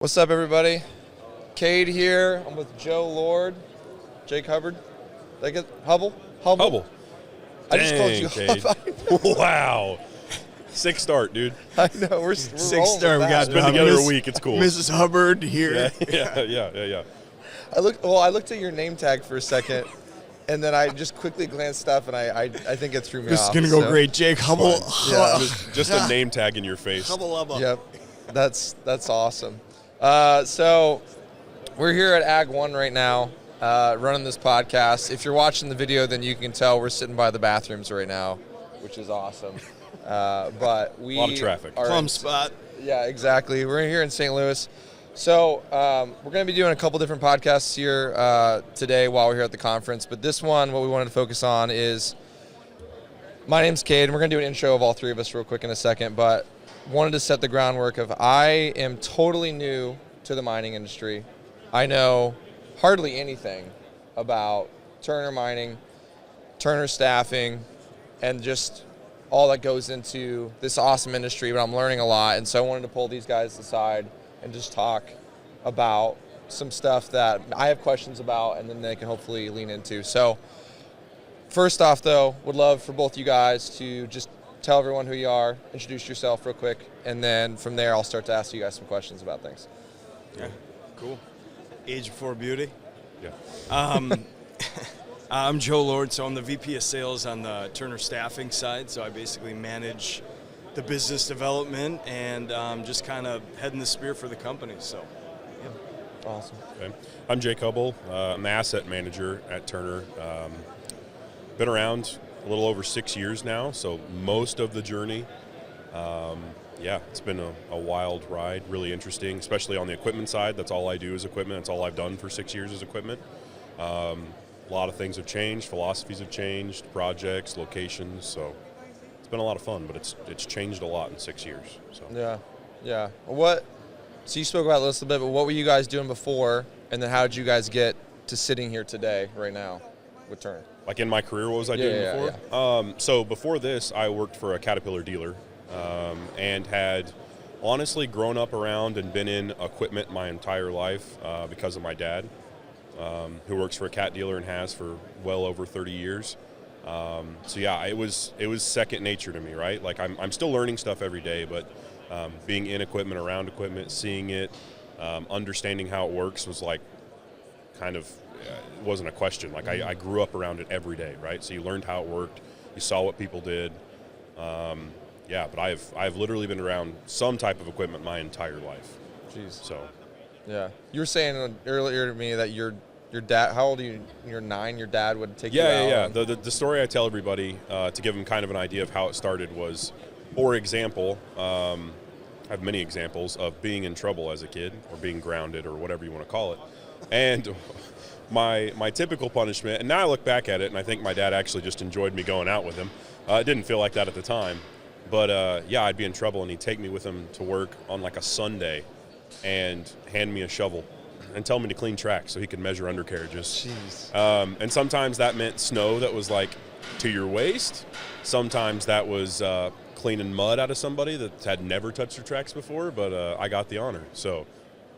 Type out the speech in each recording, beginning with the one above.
What's up, everybody? Cade here. I'm with Joe Lord, Jake Hubbard. Did I get Hubbell? Hubbell. I just called you Cade. Hubbell. Wow. Sick start, dude. I know. We're Six rolling star. with We got that. Been together a week. It's cool. Mrs. Hubbard here. Yeah. I looked at your name tag for a second, and then I just quickly glanced up, and I think it threw me This off. is gonna go so. great, Jake. Hubbell. Yeah. Just a name tag in your face. Hubble Hubba. Yep. That's awesome. So we're here at Ag 1 right now, running this podcast. If you're watching the video, then you can tell we're sitting by the bathrooms right now, which is awesome. But we A lot of traffic. are Plum spot. Yeah, exactly. We're here in St. Louis. So we're going to be doing a couple different podcasts here today while we're here at the conference. But this one, what we wanted to focus on is, my name's Cade, and we're going to do an intro of all three of us real quick in a second. But wanted to set the groundwork of I am totally new to the mining industry. I know hardly anything about Turner mining, Turner staffing, and just all that goes into this awesome industry, but I'm learning a lot. And so I wanted to pull these guys aside and just talk about some stuff that I have questions about, and then they can hopefully lean into. So first off, though, would love for both you guys to just tell everyone who you are, introduce yourself real quick, and then from there I'll start to ask you guys some questions about things. Yeah, cool. Age before beauty. Yeah. I'm Joe Lord, so I'm the VP of Sales on the Turner staffing side. So I basically manage the business development and just kind of heading the spear for the company. So, yeah. Awesome. Okay. I'm Jake Hubbell. I'm the asset manager at Turner. Been around a little over 6 years now, so most of the journey. It's been a wild ride, really interesting, especially on the equipment side. That's all I do is equipment. That's all I've done for 6 years is equipment. A lot of things have changed, philosophies have changed, projects, locations, so it's been a lot of fun, but it's changed a lot in 6 years. So Yeah. So you spoke about this a little bit, but what were you guys doing before, and then how did you guys get to sitting here today, right now, with Turner? Like in my career, what was I doing before? Yeah. So before this, I worked for a Caterpillar dealer and had honestly grown up around and been in equipment my entire life because of my dad, who works for a cat dealer and has for well over 30 years. It was second nature to me, right? Like I'm still learning stuff every day, but being in equipment, around equipment, seeing it, understanding how it works was like kind of it wasn't a question. Like I grew up around it every day, right? So you learned how it worked, you saw what people did. But I've literally been around some type of equipment my entire life. Jeez. So. Yeah. You were saying earlier to me that your dad, how old are you? You're 9, your dad would take you out. Yeah. The story I tell everybody to give them kind of an idea of how it started was, for example, I have many examples of being in trouble as a kid or being grounded or whatever you want to call it. And my typical punishment, and now I look back at it and I think my dad actually just enjoyed me going out with him. It didn't feel like that at the time. But I'd be in trouble and he'd take me with him to work on like a Sunday and hand me a shovel and tell me to clean tracks so he could measure undercarriages. Jeez. And sometimes that meant snow that was like to your waist. Sometimes that was cleaning mud out of somebody that had never touched their tracks before, but I got the honor. So,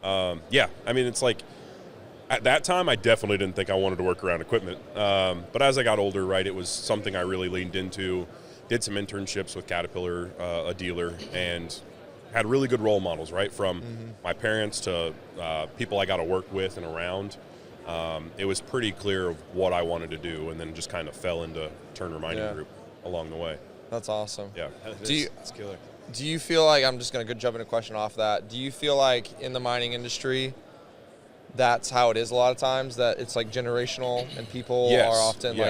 it's like at that time I definitely didn't think I wanted to work around equipment. But as I got older, right, it was something I really leaned into. Did some internships with Caterpillar, a dealer, and had really good role models, right? From my parents to people I got to work with and around. It was pretty clear of what I wanted to do, and then just kind of fell into Turner Mining Group along the way. That's awesome. Yeah. It's killer. Do you feel like, I'm just going to jump in a question off that, do you feel like in the mining industry that's how it is a lot of times, that it's like generational and people are often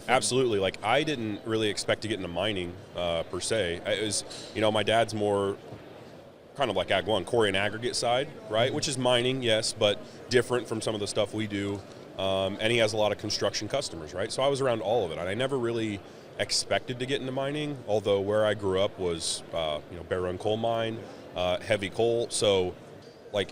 Absolutely. Like I didn't really expect to get into mining per se. It was, my dad's more kind of like Ag 1, quarry and aggregate side, right? Which is mining, yes, but different from some of the stuff we do. And he has a lot of construction customers, right? So I was around all of it. And I never really expected to get into mining, although where I grew up was, Bear Run coal mine, heavy coal. So like,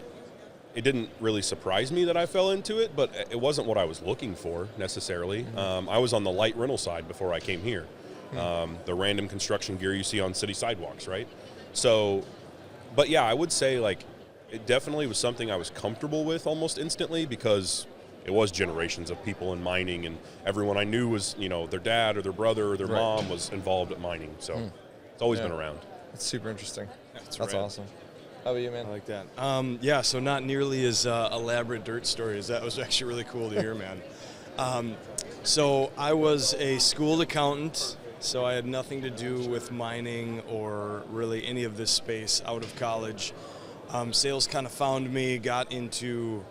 it didn't really surprise me that I fell into it, but it wasn't what I was looking for necessarily. I was on the light rental side before I came here. The random construction gear you see on city sidewalks, right? So, but yeah, I would say like It definitely was something I was comfortable with almost instantly because it was generations of people in mining, and everyone I knew was, their dad or their brother or their mom was involved at mining. So it's always been around. It's super interesting. That's rad. awesome. How about you, man? I like that. So not nearly as elaborate dirt stories. That was actually really cool to hear, man. So I was a schooled accountant, so I had nothing to do with mining or really any of this space out of college. Sales kind of found me, got into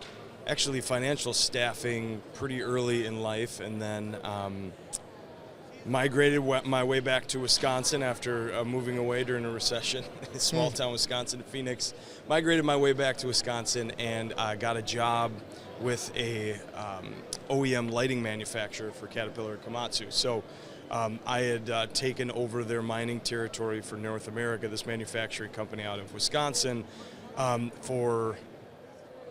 actually financial staffing pretty early in life, and then migrated my way back to Wisconsin after moving away during a recession in small town Wisconsin, Phoenix. Migrated my way back to Wisconsin and got a job with a OEM lighting manufacturer for Caterpillar and Komatsu. So I had taken over their mining territory for North America, this manufacturing company out of Wisconsin, for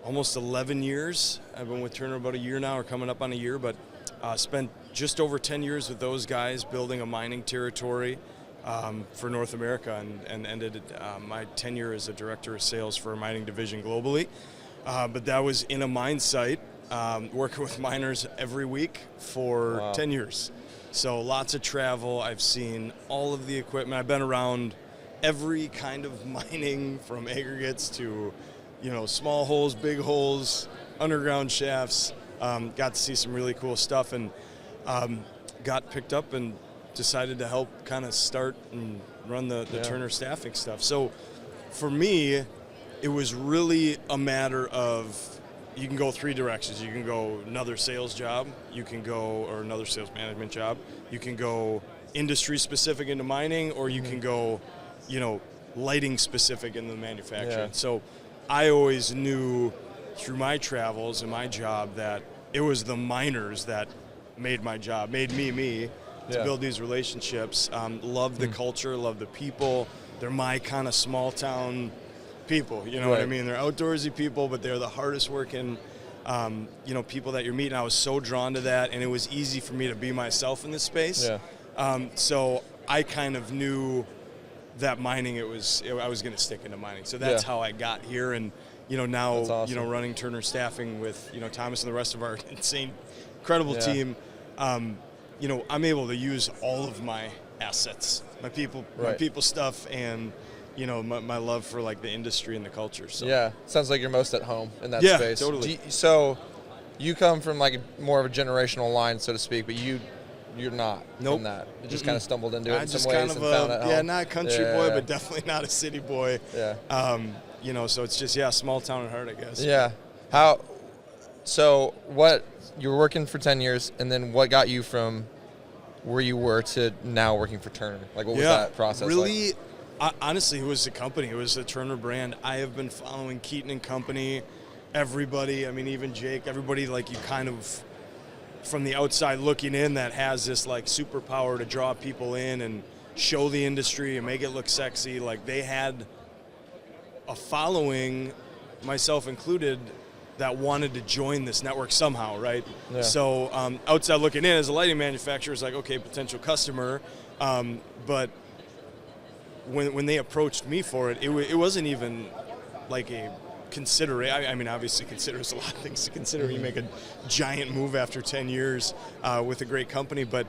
almost 11 years. I've been with Turner about a year now, or coming up on a year, but spent just over 10 years with those guys building a mining territory for North America, and ended my tenure as a director of sales for a mining division globally. But that was in a mine site, working with miners every week for 10 years. So lots of travel. I've seen all of the equipment. I've been around every kind of mining, from aggregates to small holes, big holes, underground shafts. Got to see some really cool stuff, and got picked up and decided to help kind of start and run the Turner staffing stuff. So for me, it was really a matter of, you can go three directions. You can go another sales job, or another sales management job. You can go industry specific into mining, or you can go, lighting specific in the manufacturing. Yeah. So I always knew through my travels and my job that it was the miners that made me to build these relationships. Love the culture, love the people. They're my kind of small town people, what I mean? They're outdoorsy people, but they're the hardest working, people that you're meeting. I was so drawn to that, and it was easy for me to be myself in this space. Yeah. So I kind of knew that mining, I was going to stick into mining. So that's how I got here, and now awesome. Running Turner Staffing with Thomas and the rest of our incredible team. I'm able to use all of my assets, my people stuff, and my love for like the industry and the culture. So yeah, sounds like you're most at home in that space. Yeah, totally. So you come from like more of a generational line, so to speak, but you're not from that. You just kind of stumbled into it in some ways and found it home. Not a country boy, but definitely not a city boy. Yeah. So it's just small town at heart, I guess. Yeah. So you were working for 10 years, and then what got you from where you were to now working for Turner? Like, what was that process really, like? Honestly, it was the company. It was the Turner brand. I have been following Keaton and Company, everybody, even Jake, everybody, like, you kind of, from the outside looking in, that has this like superpower to draw people in and show the industry and make it look sexy. Like, they had a following, myself included, that wanted to join this network somehow, right? Yeah. So outside looking in, as a lighting manufacturer, it's like, okay, potential customer. But when they approached me for it, it wasn't even like a consideration. Obviously there's a lot of things to consider when you make a giant move after 10 years with a great company, but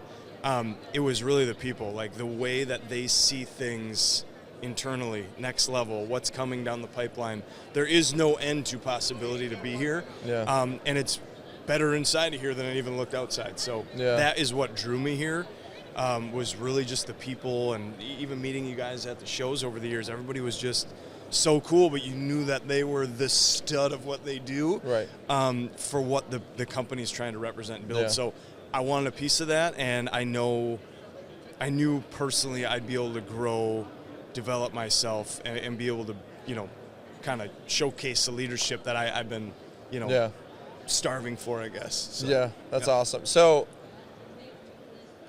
it was really the people, like the way that they see things internally, next level, what's coming down the pipeline. There is no end to possibility to be here. Yeah. And it's better inside of here than it even looked outside. So that is what drew me here, was really just the people, and even meeting you guys at the shows over the years. Everybody was just so cool, but you knew that they were the stud of what they do, right? For what the company's trying to represent and build. Yeah. So I wanted a piece of that, and I knew personally I'd be able to grow, develop myself, and be able to, kind of showcase the leadership that I've been, starving for, I guess. So, yeah, that's awesome. So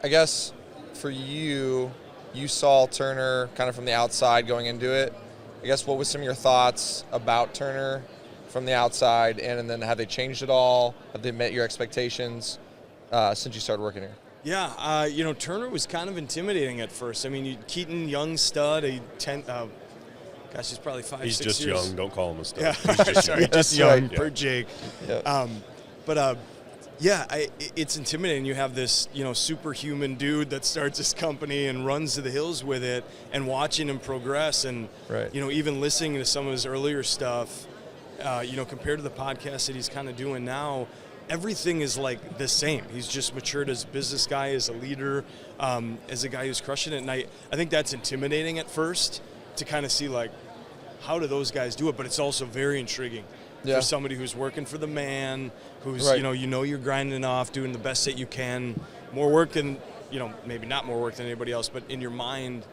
I guess for you saw Turner kind of from the outside going into it. I guess what was some of your thoughts about Turner from the outside, and then have they changed at all? Have they met your expectations since you started working here? Yeah, Turner was kind of intimidating at first. Keaton, young stud, Gosh, he's probably 5, He's 6 just years. young. Don't call him a stud. Yeah, He's just sorry, young. just That's young right. per Jake. Yeah. It's intimidating. You have this, superhuman dude that starts his company and runs to the hills with it, and watching him progress, and Right. even listening to some of his earlier stuff, compared to the podcast that he's kind of doing now, everything is like the same. He's just matured as a business guy, as a leader, as a guy who's crushing it. And I think that's intimidating at first to kind of see, like, how do those guys do it? But it's also very intriguing for somebody who's working for the man, who's, Right. you're grinding off, doing the best that you can, more work than, maybe not more work than anybody else, but in your mind,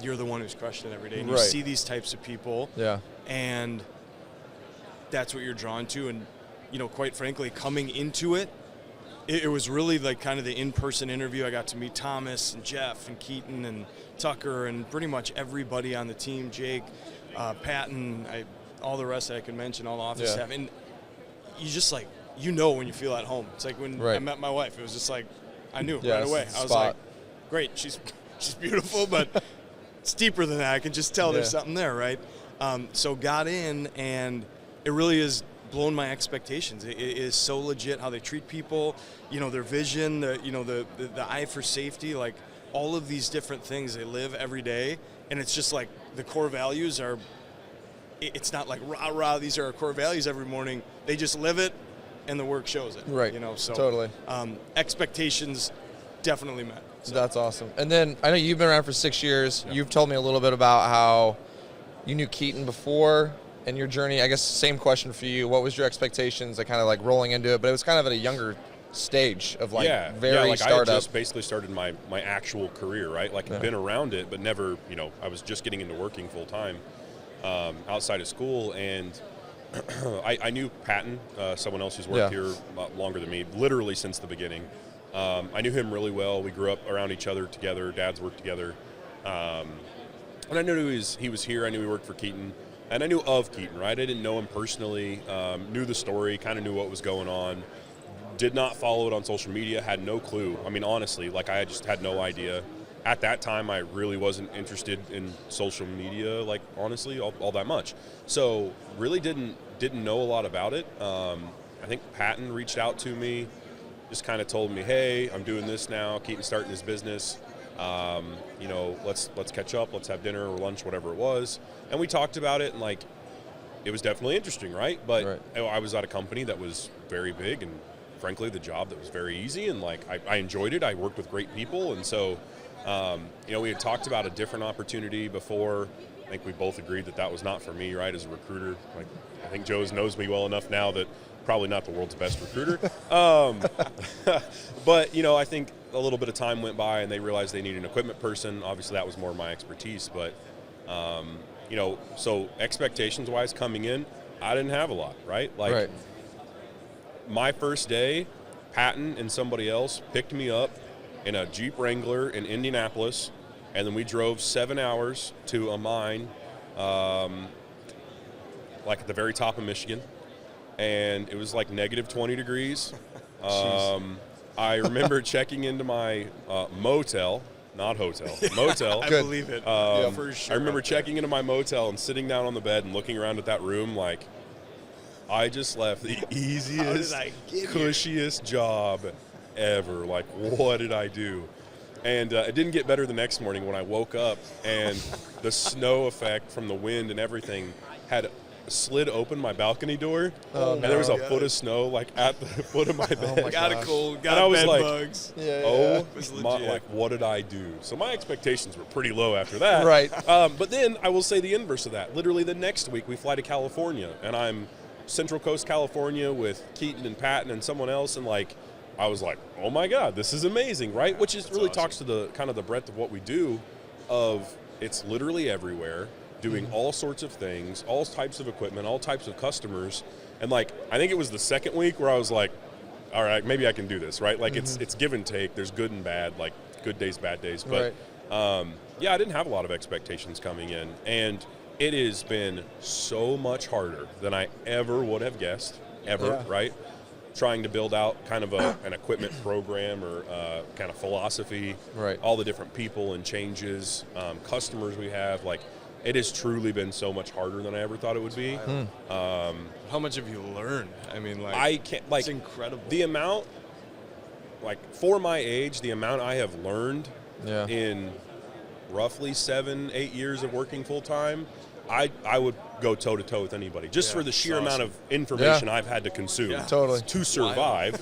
you're the one who's crushing it every day. And you Right. see these types of people, and that's what you're drawn to. And, quite frankly, coming into it, it was really like kind of the in-person interview. I got to meet Thomas and Jeff and Keaton and Tucker and pretty much everybody on the team, Jake, Patton, all the rest that I can mention, all the office staff. And you just when you feel at home. It's like when I met my wife, it was just like, I knew right away. I was like, great, she's beautiful, but it's deeper than that. I can just tell there's something there, right? So got in, and it really is blown my expectations. It is so legit how they treat people, their vision, the eye for safety, like all of these different things they live every day. And it's just like the core values are, it's not like rah, these are our core values every morning. They just live it, and the work shows it. Right. So Totally. Expectations definitely met. So. That's awesome. And then I know you've been around for 6 years. Yeah. You've told me a little bit about how you knew Keaton before and your journey. I guess same question for you. What was your expectations, like kind of like rolling into it? But it was kind of at a younger stage of like very like startup. I had just basically started my actual career, right? Like I've been around it, but never, I was just getting into working full time outside of school. And I knew Patton, someone else who's worked here a lot longer than me, literally since the beginning. I knew him really well. We grew up around each other together. Dads worked together. And I knew he was here. I knew he worked for Keaton. And I knew of Keaton, right? I didn't know him personally. Knew the story, kind of knew what was going on. Did not follow it on social media, had no clue. I mean, honestly, like I just had no idea. At that time, I really wasn't interested in social media, like honestly, all that much. So really didn't know a lot about it. I think Patton reached out to me, just kind of told me, hey, I'm doing this now. Keaton's starting his business. Let's catch up. Let's have dinner or lunch, whatever it was. And we talked about it, and like, it was definitely interesting, right? But I was at a company that was very big, and frankly, the job that was very easy, and like I enjoyed it. I worked with great people, and so we had talked about a different opportunity before. I think we both agreed that was not for me, right? As a recruiter, like I think Joe knows me well enough now that probably not the world's best recruiter. But I think a little bit of time went by, and they realized they needed an equipment person. Obviously, that was more my expertise, but so expectations-wise coming in, I didn't have a lot, right? Like. My first day, Patton and somebody else picked me up in a Jeep Wrangler in Indianapolis, and then we drove 7 hours to a mine, like at the very top of Michigan, and it was like negative 20 degrees. I remember checking into my motel, not hotel, motel. I believe it. For sure. I remember checking into my motel and sitting down on the bed and looking around at that room like, I just left the easiest, cushiest job ever. Like, what did I do? And it didn't get better the next morning when I woke up, and the snow effect from the wind and everything had slid open my balcony door, and there was a foot of snow like at the foot of my bed. Got a cold, got and I was bed like, bugs. Like, what did I do? So my expectations were pretty low after that. Right. But then I will say the inverse of that. Literally the next week we fly to California, and I'm Central Coast California with Keaton and Patton and someone else, and like I was like, oh my God, this is amazing, right? Which is really awesome. Talks to the kind of the breadth of what we do, of it's literally everywhere, doing all sorts of things, all types of equipment, all types of customers. And like I think it was the second week where I was like, all right, maybe I can do this, right? Like it's give and take, there's good and bad, like good days, bad days. But I didn't have a lot of expectations coming in, and it has been so much harder than I ever would have guessed, right? Trying to build out kind of an equipment program or kind of philosophy, all the different people and changes, customers we have. Like, it has truly been so much harder than I ever thought it would be. How much have you learned? I mean, like, I can't, like, it's incredible. The amount, like, for my age, the amount I have learned in roughly 7-8 years of working full time, I would go toe to toe with anybody just for the sheer amount of information I've had to consume to survive,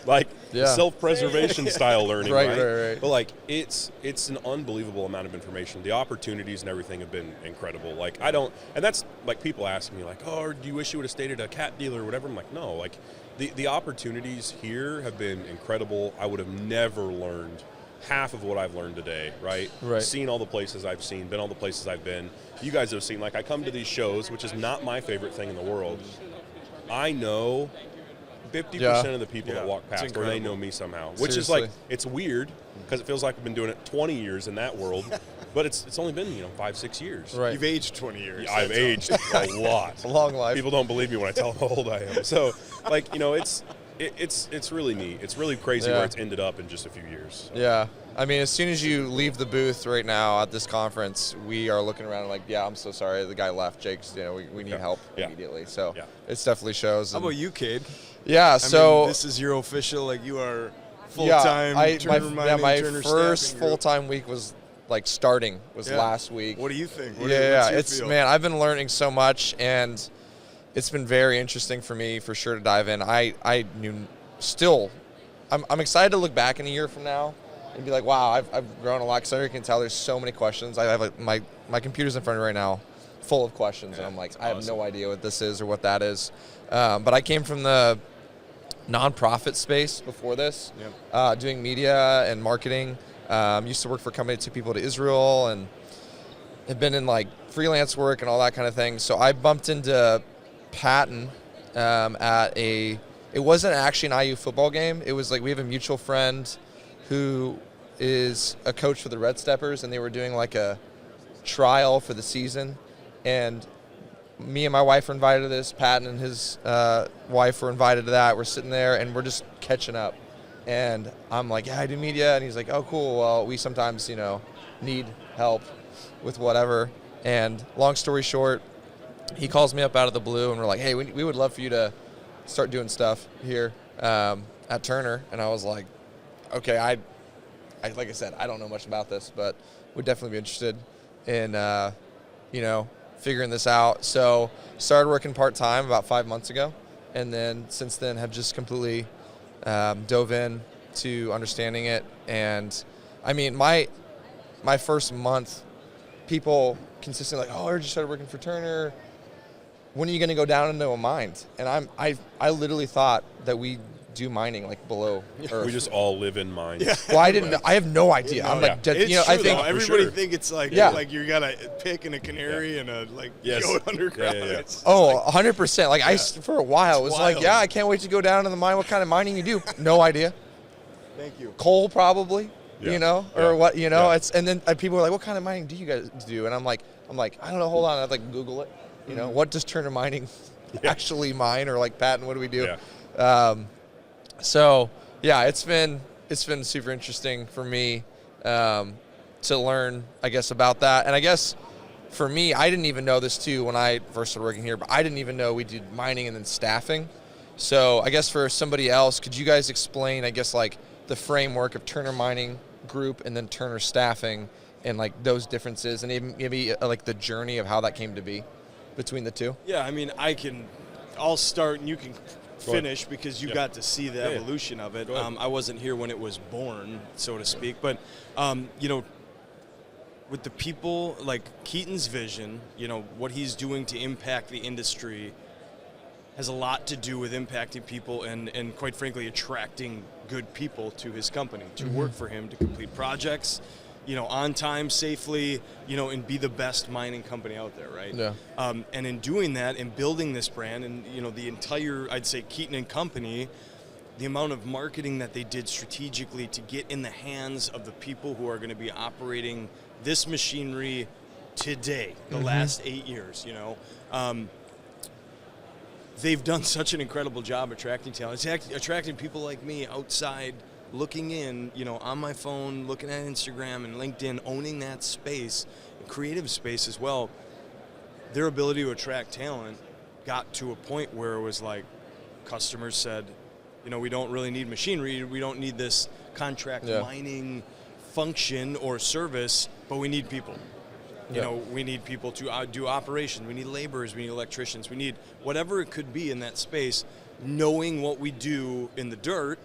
like self-preservation style learning, right? But like it's an unbelievable amount of information. The opportunities and everything have been incredible. Like and that's like people ask me like, oh, do you wish you would have stayed at a cat dealer or whatever? I'm like, no, like the opportunities here have been incredible. I would have never learned half of what I've learned today, right? Seen all the places I've seen, been all the places I've been. You guys have seen, like, I come to these shows, which is not my favorite thing in the world. I know 50% of the people that walk past, or they know me somehow, which is like, it's weird because it feels like I've been doing it 20 years in that world, but it's only been 5-6 years. You've aged 20 years. Yeah, I've aged a lot. It's a long life. People don't believe me when I tell them how old I am. So, like, it's really neat. It's really crazy where it's ended up in just a few years. Yeah. I mean, as soon as you leave the booth right now at this conference, we are looking around like, I'm so sorry, the guy left. Jake's, we need help immediately. So it definitely shows. How about you, Cade? Yeah, so this is your official, like, you are full-time Turner Mining, my Turner first staffing group. full-time week was like starting last week. What do you think? Man, I've been learning so much, and it's been very interesting for me for sure to dive in. I'm excited to look back in a year from now and be like, wow, I've grown a lot, because I can tell there's so many questions. I have like my computer's in front of me right now full of questions, and I'm like, I have no idea what this is or what that is. But I came from the nonprofit space before this, doing media and marketing. Used to work for a company that took people to Israel, and have been in like freelance work and all that kind of thing. So I bumped into Patton it wasn't actually an IU football game. It was like, we have a mutual friend who is a coach for the Red Steppers, and they were doing like a trial for the season. And me and my wife were invited to this. Patton and his wife were invited to that. We're sitting there, and we're just catching up. And I'm like, I do media. And he's like, oh, cool. Well, we sometimes, need help with whatever. And long story short, he calls me up out of the blue, and we're like, hey, we would love for you to start doing stuff here at Turner. And I was like, okay, I like I said, I don't know much about this, but would definitely be interested in, figuring this out. So started working part-time about 5 months ago, and then since then have just completely dove in to understanding it. And I mean, my first month, people consistently like, oh, I heard you started working for Turner. When are you going to go down into a mine? And I literally thought that we do mining like below Earth. We just all live in mines. Well, I have no idea. I'm like, it's true, I think everybody think it's like like you got a pick and a canary and a go underground. It's 100%. Like for a while, it was wild. like, I can't wait to go down to the mine. What kind of mining you do? No idea. Thank you. Coal probably. Or what? It's, and then people are like, what kind of mining do you guys do? And I'm like, I don't know. Hold on. I'd like Google it. What does Turner Mining actually mine? Or like, Patton, what do we do? So it's been super interesting for me to learn, I guess, about that. And I guess for me, I didn't even know this too when I first started working here, but I didn't even know we did mining and then staffing. So I guess for somebody else, could you guys explain, I guess, like the framework of Turner Mining Group and then Turner Staffing and like those differences, and even maybe like the journey of how that came to be between the two? Yeah, I mean, I'll start and you can finish because you got to see the evolution of it. I wasn't here when it was born, so to speak, but with the people, like Keaton's vision, what he's doing to impact the industry has a lot to do with impacting people and quite frankly attracting good people to his company to work for him, to complete projects, on time, safely, and be the best mining company out there, right? Yeah. And in doing that and building this brand and, the entire, I'd say, Keaton and Company, the amount of marketing that they did strategically to get in the hands of the people who are going to be operating this machinery today, the last 8 years, they've done such an incredible job attracting talent. It's attracting people like me outside looking in, on my phone, looking at Instagram and LinkedIn, owning that space, creative space as well, their ability to attract talent got to a point where it was like customers said, we don't really need machinery. We don't need this contract mining function or service, but we need people. We need people to do operations. We need laborers. We need electricians. We need whatever it could be in that space, knowing what we do in the dirt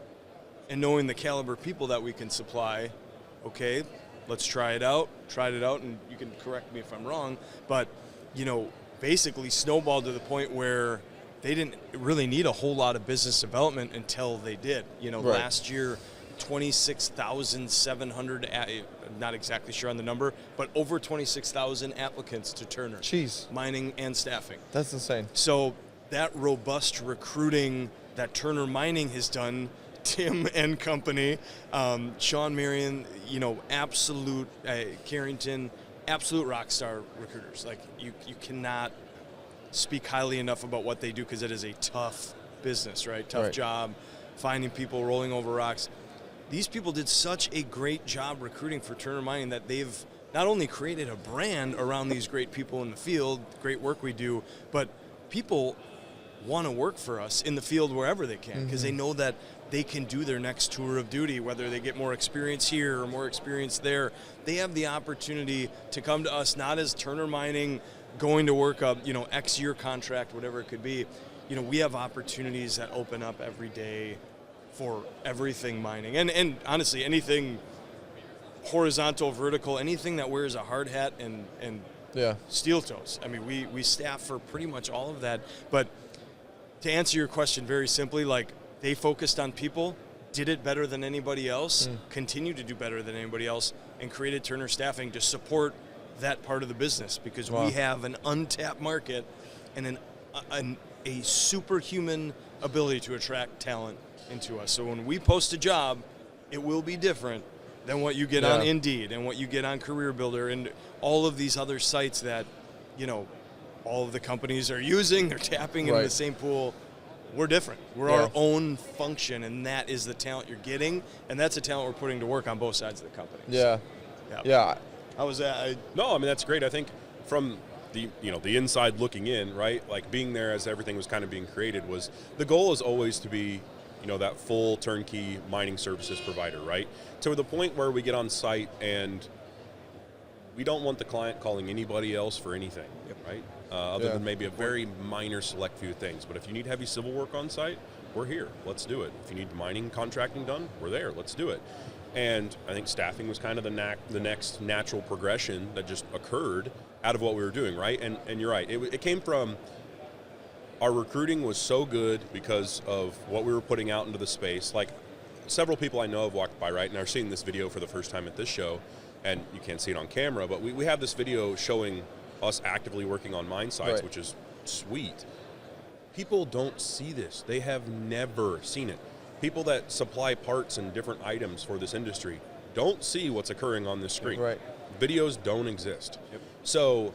and knowing the caliber of people that we can supply. Okay, let's try it out. Tried it out, and you can correct me if I'm wrong, but, basically snowballed to the point where they didn't really need a whole lot of business development until they did. Last year, 26,700, not exactly sure on the number, but over 26,000 applicants to Turner. Jeez. Mining and staffing. That's insane. So that robust recruiting that Turner Mining has done, Tim and company, Sean Marion, absolute, Carrington, absolute rock star recruiters. Like, you cannot speak highly enough about what they do, because it is a tough business, right? Tough job, finding people, rolling over rocks. These people did such a great job recruiting for Turner Mining that they've not only created a brand around these great people in the field, great work we do, but people want to work for us in the field wherever they can, because they know that they can do their next tour of duty, whether they get more experience here or more experience there. They have the opportunity to come to us, not as Turner Mining, going to work a X year contract, whatever it could be. We have opportunities that open up every day for everything mining, and honestly, anything horizontal, vertical, anything that wears a hard hat and steel toes. I mean, we staff for pretty much all of that. But to answer your question very simply, like, they focused on people, did it better than anybody else, continue to do better than anybody else, and created Turner Staffing to support that part of the business, because we have an untapped market and a superhuman ability to attract talent into us. So when we post a job, it will be different than what you get on Indeed and what you get on Career Builder and all of these other sites that, all of the companies are using. They're tapping into the same pool. We're different. We're our own function, and that is the talent you're getting, and that's the talent we're putting to work on both sides of the company. Yeah. How was that? No, I mean, that's great. I think from the inside looking in, right? Like, being there as everything was kind of being created, was the goal is always to be, that full turnkey mining services provider, right? To the point where we get on site and we don't want the client calling anybody else for anything, right? Other than maybe a very minor select few things. But if you need heavy civil work on site, we're here. Let's do it. If you need mining contracting done, we're there. Let's do it. And I think staffing was kind of the next natural progression that just occurred out of what we were doing, right? And you're right. It came from our recruiting was so good because of what we were putting out into the space. Like, several people I know have walked by, right, and are seeing this video for the first time at this show, and you can't see it on camera, but we have this video showing us actively working on mine sites, which is sweet. People don't see this. They have never seen it. People that supply parts and different items for this industry don't see what's occurring on this screen. Right. Videos don't exist. So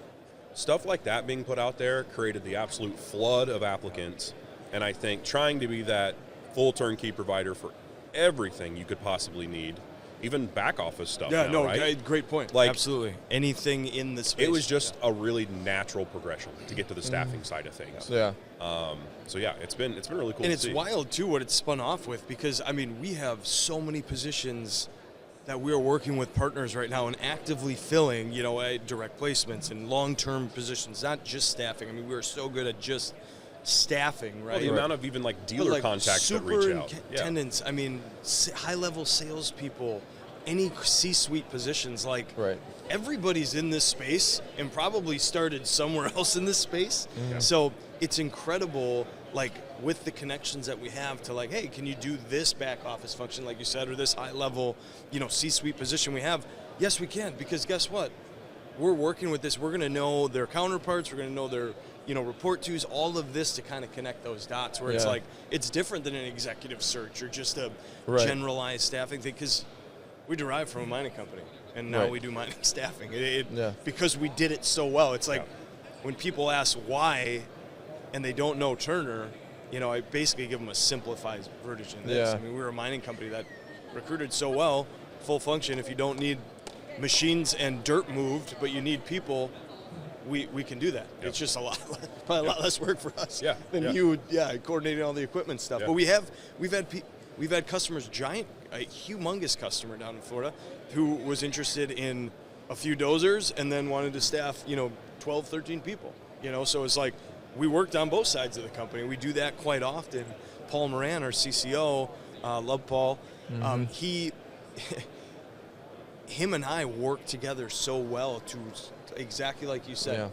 stuff like that being put out there created the absolute flood of applicants, and I think trying to be that full turnkey provider for everything you could possibly need, even back office stuff. Right? Great point. Like, absolutely. Anything in the space. It was just a really natural progression to get to the staffing side of things. Yeah. So yeah, it's been really cool. And to it's see. wild too what it's spun off with, because I mean, we have so many positions that we are working with partners right now and actively filling, direct placements and long-term positions, not just staffing. I mean, we are so good at just staffing, right? Well, the amount of even dealer contacts that reach out. Superintendents, I mean, high-level salespeople, any C-suite positions, everybody's in this space and probably started somewhere else in this space. So it's incredible, with the connections that we have to hey, can you do this back office function, like you said, or this high-level, C-suite position we have? Yes, we can, because guess what? We're working with this. We're going to know their counterparts. We're going to know their, report tos, all of this to kind of connect those dots where it's it's different than an executive search or just a generalized staffing thing, because we derive from a mining company, and now we do mining staffing. Because we did it so well. It's when people ask why and they don't know Turner, I basically give them a simplified version of this. I mean, we're a mining company that recruited so well, full function. If you don't need machines and dirt moved, but you need people, we can do that. Yep. It's just probably a lot less work for us than you coordinating all the equipment stuff. But we've had customers, a humongous customer down in Florida, who was interested in a few dozers and then wanted to staff 12, 13 people. So it's like we worked on both sides of the company. We do that quite often. Paul Moran, our CCO, love Paul. Him and I work together so well to exactly like you said,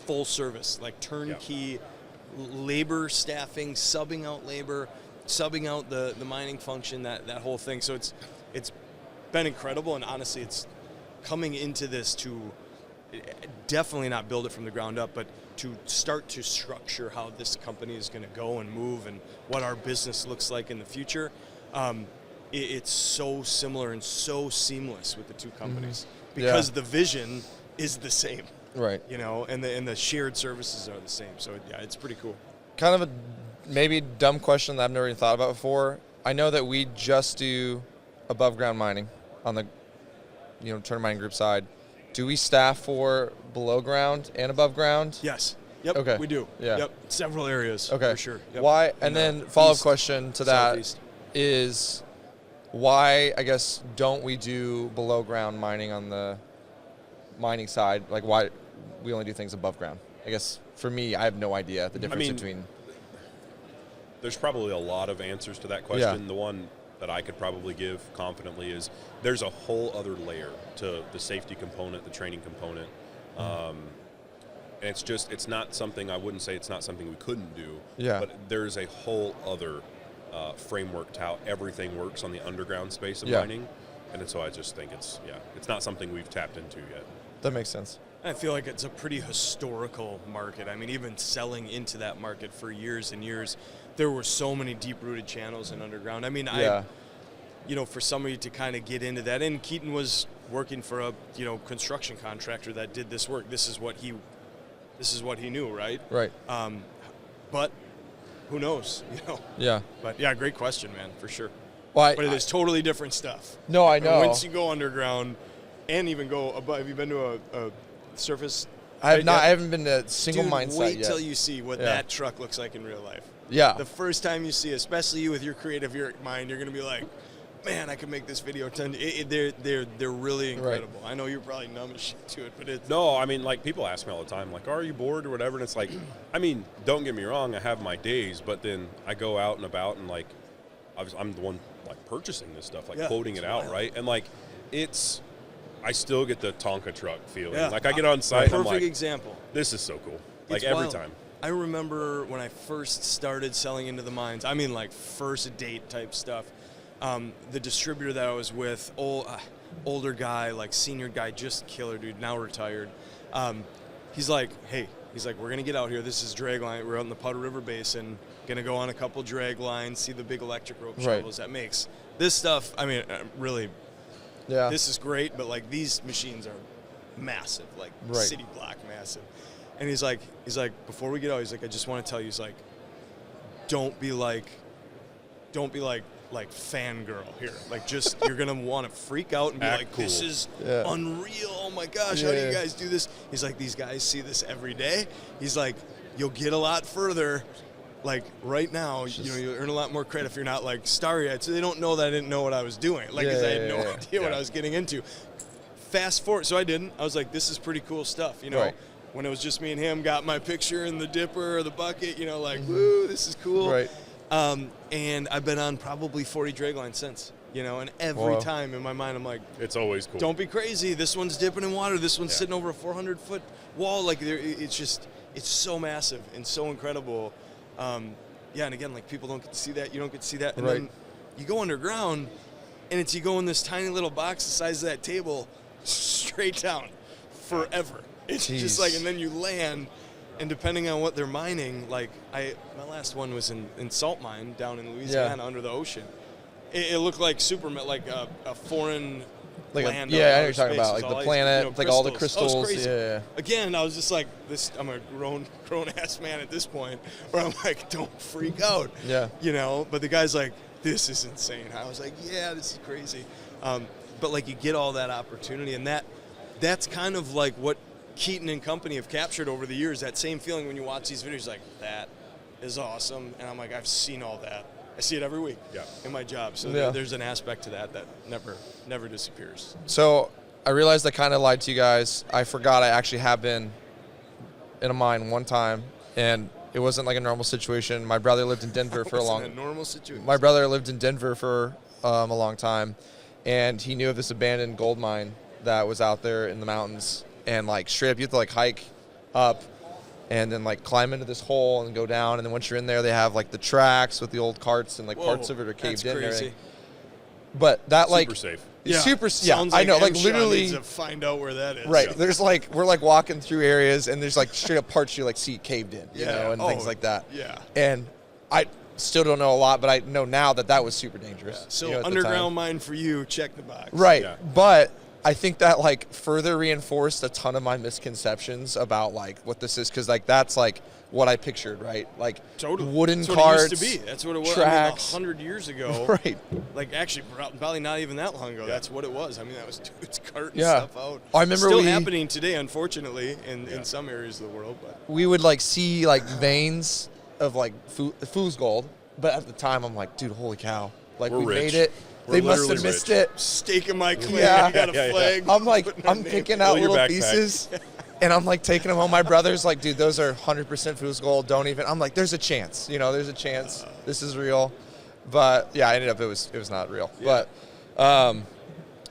full service, like turnkey labor staffing, subbing out labor, subbing out the mining function, that whole thing. So it's been incredible, and honestly, it's coming into this to definitely not build it from the ground up, but to start to structure how this company is going to go and move and what our business looks like in the future. It's so similar and so seamless with the two companies because the vision is the same, right? And the shared services are the same. So it's pretty cool. Kind of a maybe dumb question that I've never even thought about before. I know that we just do above ground mining on the Turner Mining Group side. Do we staff for below ground and above ground? Yes. Yep. Okay. We do. Yeah. Yep. Several areas. Okay. For sure. Yep. Why? And then follow-up question to that Southeast. is why, I guess, don't we do below ground mining on the mining side? Like, why we only do things above ground? I guess for me, I have no idea the difference between. There's probably a lot of answers to that question. The one that I could probably give confidently is there's a whole other layer to the safety component, the training component. And it's not something, I wouldn't say it's not something we couldn't do, but there's a whole other framework to how everything works on the underground space of mining. And so I just think it's not something we've tapped into yet. That makes sense. I feel like it's a pretty historical market. I mean, even selling into that market for years and years, there were so many deep-rooted channels in underground. I mean, for somebody to kind of get into that, and Keaton was working for a construction contractor that did this work. This is what he knew, right? Right. But who knows? Yeah. But great question, man, for sure. Well, but it is totally different stuff. No, I know. Once you go underground, and even go above, have you been to a surface? I have not. I haven't been to a single mine site wait yet. till you see what that truck looks like in real life. Yeah. The first time you see, especially you with your creative mind, you're going to be like, man, I could make this video 10. They're really incredible. Right. I know you're probably numb as shit to it, but it's... No, I mean, like, people ask me all the time, like, are you bored or whatever? And it's like, I mean, don't get me wrong, I have my days, but then I go out and about and, like, I'm the one, like, purchasing this stuff, like, quoting it out, right? And, like, I still get the Tonka truck feeling. Yeah. Like, I get on site, Perfect I'm like, example. This is so cool. Like, it's every wild. time. I remember when I first started selling into the mines, I mean, like, first date type stuff. The distributor that I was with, older guy, like senior guy, just killer dude, now retired. He's like, we're going to get out here. This is drag line. We're out in the Powder River Basin, going to go on a couple drag lines, see the big electric rope shovels that makes. This stuff, I mean, really, this is great, but like these machines are massive, like city block massive. And he's like, before we get out, he's like, I just want to tell you, he's like, don't be like fangirl here. Like, just, you're going to want to freak out and be like, cool. This is unreal. Oh my gosh, how do you guys do this? He's like, these guys see this every day. He's like, you'll get a lot further. Like, right now, you'll earn a lot more credit if you're not, like, starry-eyed. So they don't know that I didn't know what I was doing. Like, because I had no idea what I was getting into. Fast forward. So I didn't. I was like, this is pretty cool stuff, Right. When it was just me and him, got my picture in the dipper or the bucket, like, woo, this is cool. Right. And I've been on probably 40 drag lines since, and every time in my mind I'm like, it's always cool. Don't be crazy. This one's dipping in water. This one's sitting over a 400-foot wall. Like, it's so massive and so incredible. And again, like, people don't get to see that. You don't get to see that. And then you go underground, and you go in this tiny little box the size of that table, straight down, forever. It's just like, and then you land. And depending on what they're mining, like my last one was in salt mine down in Louisiana under the ocean. It looked like like a foreign land. I know what you're talking about, like the planet, like all the crystals. Oh, it's crazy. Yeah. Again, I was just like, this. I'm a grown ass man at this point, where I'm like, don't freak out. Yeah. But the guy's like, this is insane. I was like, yeah, this is crazy. But like you get all that opportunity, and that's kind of like what Keaton and company have captured over the years. That same feeling when you watch these videos, like that is awesome, and I'm like, I've seen all that. I see it every week in my job. So there's an aspect to that never disappears. So I realized I kind of lied to you guys. I forgot I actually have been in a mine one time, and it wasn't like a normal situation. My brother lived in Denver for a normal situation. My brother lived in Denver for a long time, and he knew of this abandoned gold mine that was out there in the mountains. And like straight up, you have to like hike up and then like climb into this hole and go down. And then once you're in there, they have like the tracks with the old carts and like parts of it are caved in and everything. But that like super safe. It's super. Sounds I know. Like MSHA literally, needs to find out where that is. right. There's like we're like walking through areas and there's like straight up parts you like see caved in, you know, and things like that. Yeah. And I still don't know a lot, but I know now that was super dangerous. So you know, underground mine for you, check the box. Right. Yeah. But I think that like further reinforced a ton of my misconceptions about like what this is, because like that's like what I pictured, right? Like wooden That's carts. what it used to be. That's what it was. Tracks. 100 years ago. Right. Like actually, probably not even that long ago. That's what it was. I mean, that was dudes carting Yeah. stuff out. I remember still we- happening today, unfortunately, in some areas of the world. But We would like see like veins of like fool's gold, but at the time I'm like, dude, holy cow! Like We're we rich. made it. We're They must have literally missed rich. it. staking my claim. Yeah. You got a Yeah. flag. I'm like, putting our I'm name- picking out Fill your little backpack. pieces, and I'm like taking them home. My brother's like, dude, those are 100% fool's gold. Don't even. I'm like, there's a chance. You know, there's a chance. This is real. But yeah, I ended up it was not real. Yeah. But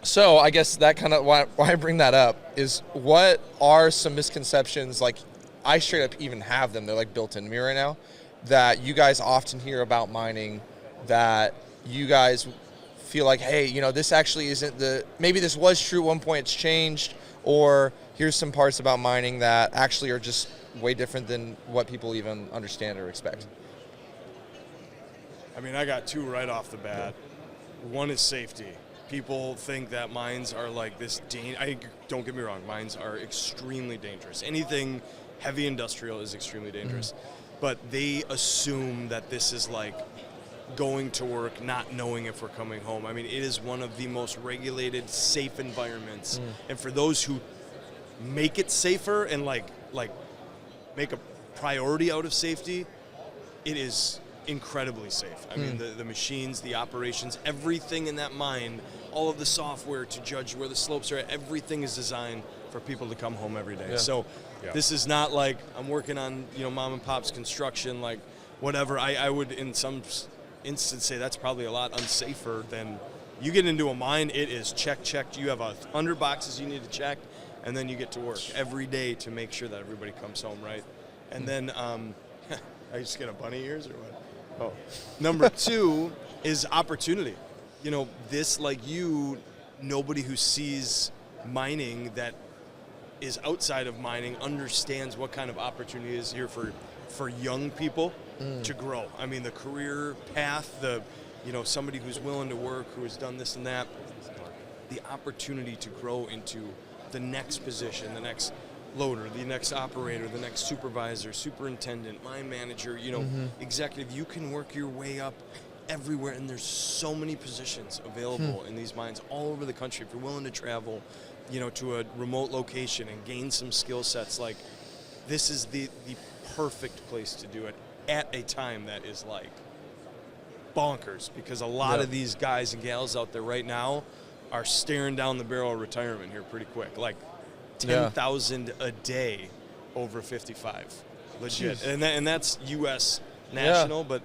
so I guess that kind of why I bring that up is what are some misconceptions, like I straight up even have them. They're like built into me right now, that you guys often hear about mining, that you guys feel like, hey, you know, this actually isn't maybe this was true at one point, it's changed, or here's some parts about mining that actually are just way different than what people even understand or expect. I mean, I got two right off the bat. One is safety. People think that mines are like this. Don't get me wrong, mines are extremely dangerous. Anything heavy industrial is extremely dangerous. But they assume that this is like going to work, not knowing if we're coming home. I mean, it is one of the most regulated, safe environments. And for those who make it safer and like make a priority out of safety, it is incredibly safe. I mean, the machines, the operations, everything in that mine, all of the software to judge where the slopes are at, everything is designed for people to come home every day. Yeah. So this is not like I'm working on, mom and pop's construction, like whatever. I would in some instance say that's probably a lot unsafer than you get into a mine. It is check. You have 100 boxes you need to check, and then you get to work every day to make sure that everybody comes home right. And then I just get a bunny ears or what? Oh, number two is opportunity. This, like nobody who sees mining that is outside of mining understands what kind of opportunity is here for young people to grow. I mean, the career path, somebody who's willing to work, who has done this and that, the opportunity to grow into the next position, the next loader, the next operator, the next supervisor, superintendent, mine manager, executive. You can work your way up everywhere, and there's so many positions available in these mines all over the country. If you're willing to travel, to a remote location and gain some skill sets, like this is the perfect place to do it at a time that is like bonkers, because a lot of these guys and gals out there right now are staring down the barrel of retirement here pretty quick. Like 10,000 a day over 55, legit. And that's U.S. national, but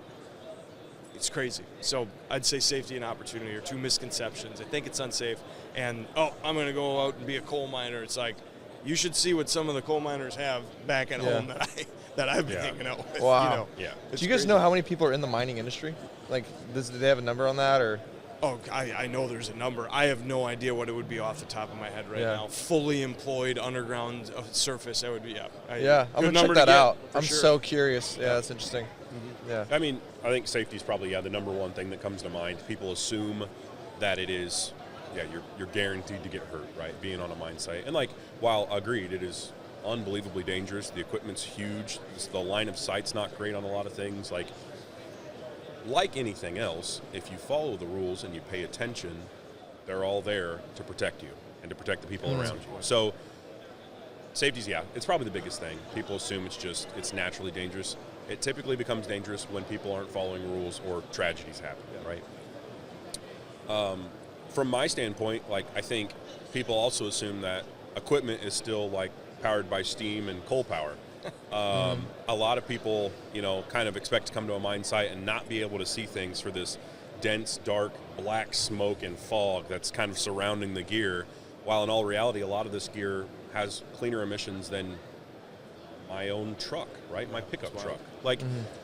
it's crazy. So I'd say safety and opportunity are two misconceptions. I think it's unsafe. And, I'm going to go out and be a coal miner. It's like, you should see what some of the coal miners have back at home that I've been hanging out with. Wow. Yeah. Do you guys know how many people are in the mining industry? Like, do they have a number on that, or? Oh, I know there's a number. I have no idea what it would be off the top of my head right now. Fully employed underground surface, that would be, I'm going to check that out. I'm so curious. Yeah, that's interesting. Yeah. I mean, I think safety is probably, the number one thing that comes to mind. People assume that it is, you're guaranteed to get hurt, right, being on a mine site. And, while agreed, it is unbelievably dangerous. The equipment's huge. The line of sight's not great on a lot of things. like anything else, if you follow the rules and you pay attention, they're all there to protect you and to protect the people around you. So safety's, it's probably the biggest thing. People assume it's naturally dangerous. It typically becomes dangerous when people aren't following rules or tragedies happen, right? From my standpoint, like, I think people also assume that equipment is still like powered by steam and coal power. A lot of people, kind of expect to come to a mine site and not be able to see things for this dense, dark, black smoke and fog that's kind of surrounding the gear, while in all reality, a lot of this gear has cleaner emissions than my own truck, right? My pickup truck. Like,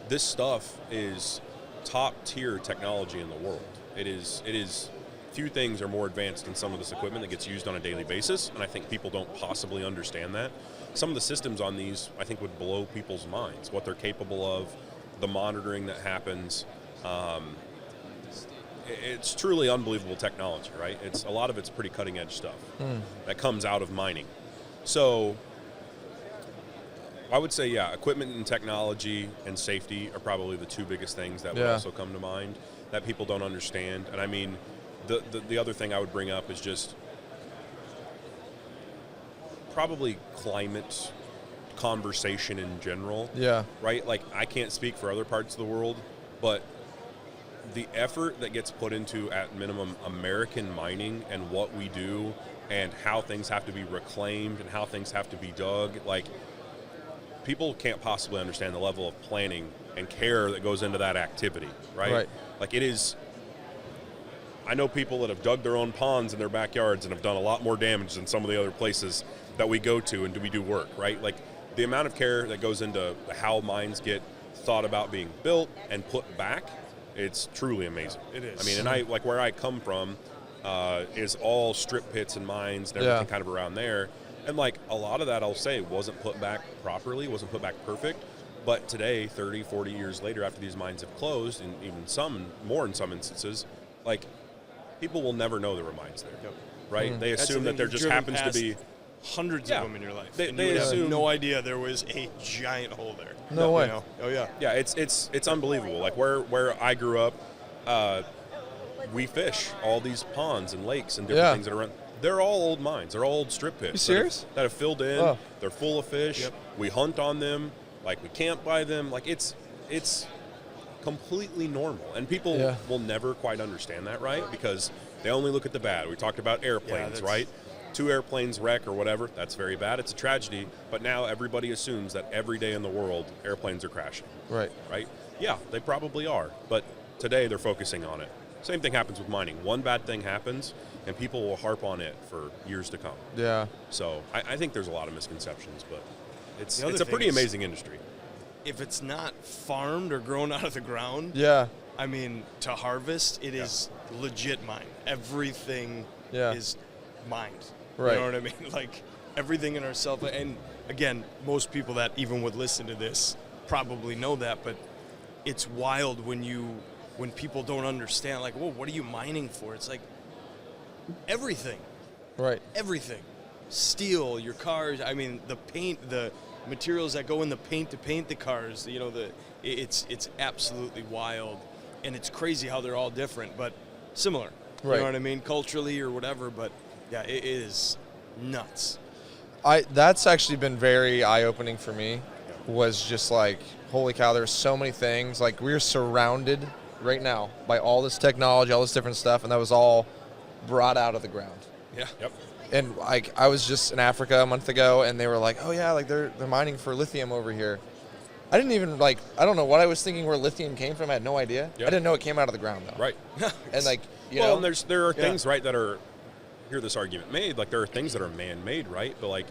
this stuff is top-tier technology in the world. It is. Few things are more advanced than some of this equipment that gets used on a daily basis, and I think people don't possibly understand that. Some of the systems on these, I think, would blow people's minds, what they're capable of, the monitoring that happens. It's truly unbelievable technology, right? A lot of it's pretty cutting-edge stuff that comes out of mining. So I would say, equipment and technology and safety are probably the two biggest things that would also come to mind that people don't understand. And I mean, the other thing I would bring up is just probably climate conversation in general. Yeah. Right? Like, I can't speak for other parts of the world, but the effort that gets put into, at minimum, American mining and what we do and how things have to be reclaimed and how things have to be dug, like, people can't possibly understand the level of planning and care that goes into that activity, right? Like, it is. I know people that have dug their own ponds in their backyards and have done a lot more damage than some of the other places that we go to and we do work, right? Like, the amount of care that goes into how mines get thought about being built and put back, it's truly amazing. It is. I mean, and where I come from is all strip pits and mines and everything kind of around there. And, like, a lot of that, I'll say, wasn't put back properly, wasn't put back perfect. But today, 30, 40 years later, after these mines have closed, and even more in some instances, like, people will never know there were mines there, right? They assume that there just happens to be hundreds of them in your life. They assume have no idea there was a giant hole there. No way. Oh yeah. Yeah, it's unbelievable. Like, where I grew up, we fish all these ponds and lakes and different things that are around. They're all old mines. They're all old strip pits. You serious? That have filled in. Oh. They're full of fish. Yep. We hunt on them. Like, we camp by them. Like, it's completely normal. And people will never quite understand that, right? Because they only look at the bad. We talked about airplanes, right? 2 airplanes wreck or whatever, that's very bad. It's a tragedy. But now everybody assumes that every day in the world, airplanes are crashing. Right? Yeah, they probably are. But today they're focusing on it. Same thing happens with mining. One bad thing happens, and people will harp on it for years to come. Yeah. So I think there's a lot of misconceptions, but it's a pretty amazing industry. If it's not farmed or grown out of the ground, I mean, to harvest, it is legit mined. Everything is mined. Right. You know what I mean? Like, everything in ourselves. And again, most people that even would listen to this probably know that, but it's wild when people don't understand, like, whoa, what are you mining for? It's like everything. Right. Everything. Steel, your cars, I mean, the paint, the materials that go in the paint to paint the cars, it's absolutely wild. And it's crazy how they're all different, but similar. Right. You know what I mean? Culturally or whatever, but yeah, it is nuts. That's actually been very eye-opening for me, was just like, holy cow, there's so many things. Like, we're surrounded right now by all this technology, all this different stuff, and that was all brought out of the ground. Yeah. Yep. And like, I was just in Africa a month ago, and they were like, oh yeah, like they're mining for lithium over here. I didn't even, like, I don't know what I was thinking where lithium came from. I had no idea. Yep. I didn't know it came out of the ground, though. Right. And like, you know. Well, and there are things, right, that are, hear this argument made, like, there are things that are man-made, right? But like,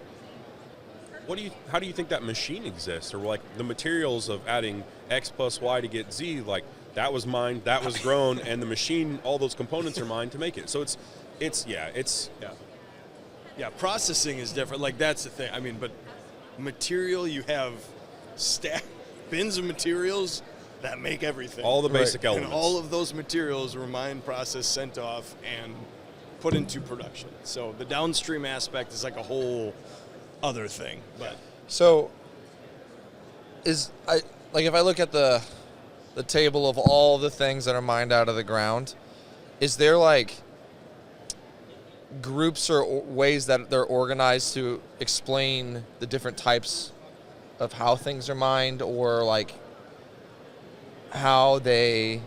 how do you think that machine exists? Or like the materials of adding X plus Y to get Z, like, that was mined, that was grown, and the machine, all those components are mined to make it. So Yeah, processing is different. Like, that's the thing. I mean, but material, you have bins of materials that make everything. All the basic elements. And all of those materials were mined, processed, sent off, and put into production. So the downstream aspect is like a whole other thing. But so if I look at the the table of all the things that are mined out of the ground, is there like groups or ways that they're organized to explain the different types of how things are mined, or like how they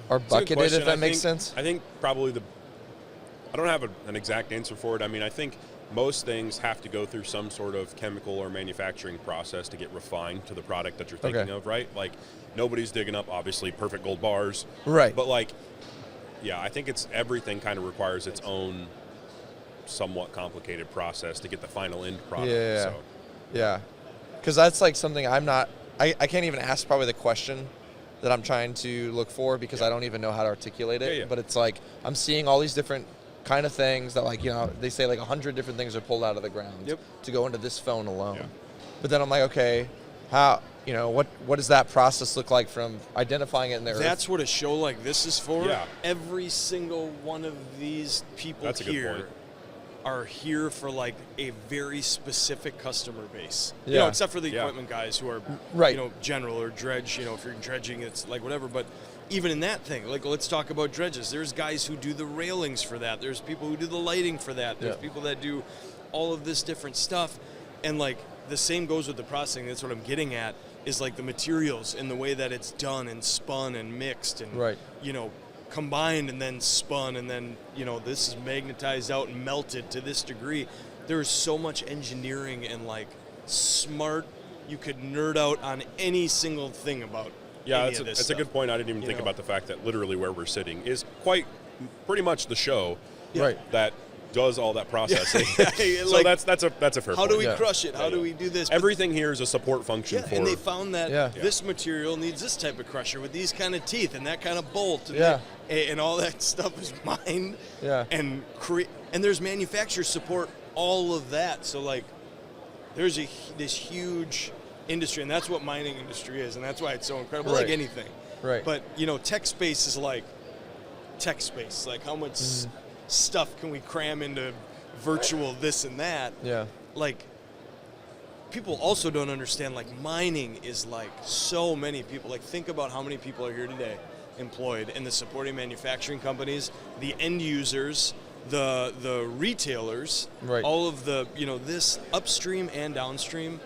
are bucketed, if that makes sense? I think probably I don't have an exact answer for it. I mean, I think most things have to go through some sort of chemical or manufacturing process to get refined to the product that you're thinking of, right? Like, nobody's digging up, obviously, perfect gold bars. Right. But, like, yeah, I think everything kind of requires its own somewhat complicated process to get the final end product. Yeah. So. Yeah. Because that's like something I can't even ask probably the question that I'm trying to look for, because I don't even know how to articulate it. Yeah. But it's like I'm seeing all these different kind of things that, like, you know, they say like 100 different things are pulled out of the ground to go into this phone alone. Yeah. But then I'm like, okay, how, you know, what does that process look like from identifying it in there? That's what a show like this is for. Yeah. Every single one of these people That's a good point. are here for like a very specific customer base. Yeah. You know, except for the equipment guys who are, Right. you know, general or dredge. You know, if you're dredging, it's like whatever. But even in that thing, like, let's talk about dredges. There's guys who do the railings for that. There's people who do the lighting for that. There's people that do all of this different stuff. And like the same goes with the processing. That's what I'm getting at, is like the materials and the way that it's done and spun and mixed and, you know, combined and then spun, and then, you know, this is magnetized out and melted to this degree. There's so much engineering and like smart, you could nerd out on any single thing about that's a good point. I didn't even think about the fact that literally where we're sitting is pretty much the show that does all that processing. So like, that's a fair point. How do we crush it? How do we do this? Everything here is a support function for. And they found that this material needs this type of crusher with these kind of teeth and that kind of bolt. And and all that stuff is mined. And there's manufacturer support, all of that. So like, there's this huge industry, and that's what mining industry is, and that's why it's so incredible. Like anything. But you know, tech space is like tech space. Like, how much stuff can we cram into virtual this and that? Like, people also don't understand, like, mining is like so many people. Like, think about how many people are here today employed in the supporting manufacturing companies, the end users, the retailers, all of the, you know, this upstream and downstream.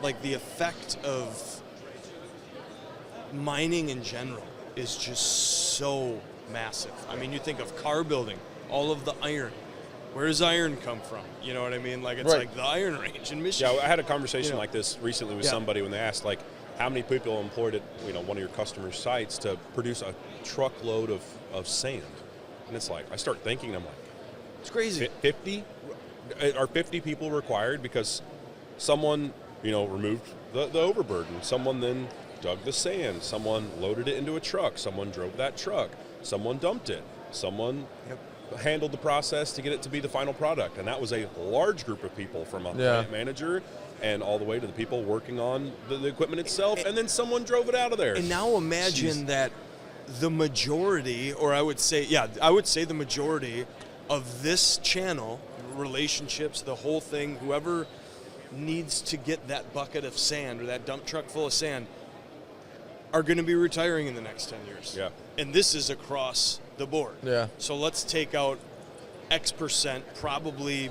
Like, the effect of mining in general is just so massive. I mean, you think of car building, all of the iron. Where does iron come from? You know what I mean? Like, it's like the Iron Range in Michigan. Yeah, I had a conversation like this recently with somebody when they asked, like, how many people are employed at, you know, one of your customers' sites to produce a truckload of sand? And it's like, I start thinking, I'm like, it's crazy. 50? Are 50 people required because someone, you know, removed the overburden? Someone then dug the sand. Someone loaded it into a truck. Someone drove that truck. Someone dumped it. Someone handled the process to get it to be the final product. And that was a large group of people, from a plant manager and all the way to the people working on the equipment itself. And then someone drove it out of there. And now imagine that the majority, or I would say the majority of this channel, relationships, the whole thing, whoever needs to get that bucket of sand or that dump truck full of sand, are going to be retiring in the next 10 years. And this is across the board. So let's take out X percent, probably,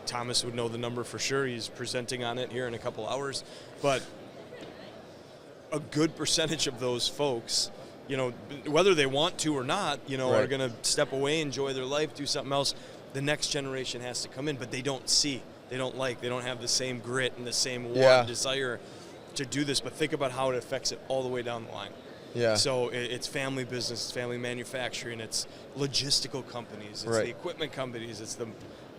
Thomas would know the number for sure. He's presenting on it here in a couple hours. But a good percentage of those folks, you know, whether they want to or not, you know, are going to step away, enjoy their life, do something else. The next generation has to come in, but they don't see. They don't have the same grit and the same want and desire to do this. But think about how it affects it all the way down the line. So it's family business, it's family manufacturing, it's logistical companies, it's the equipment companies, it's the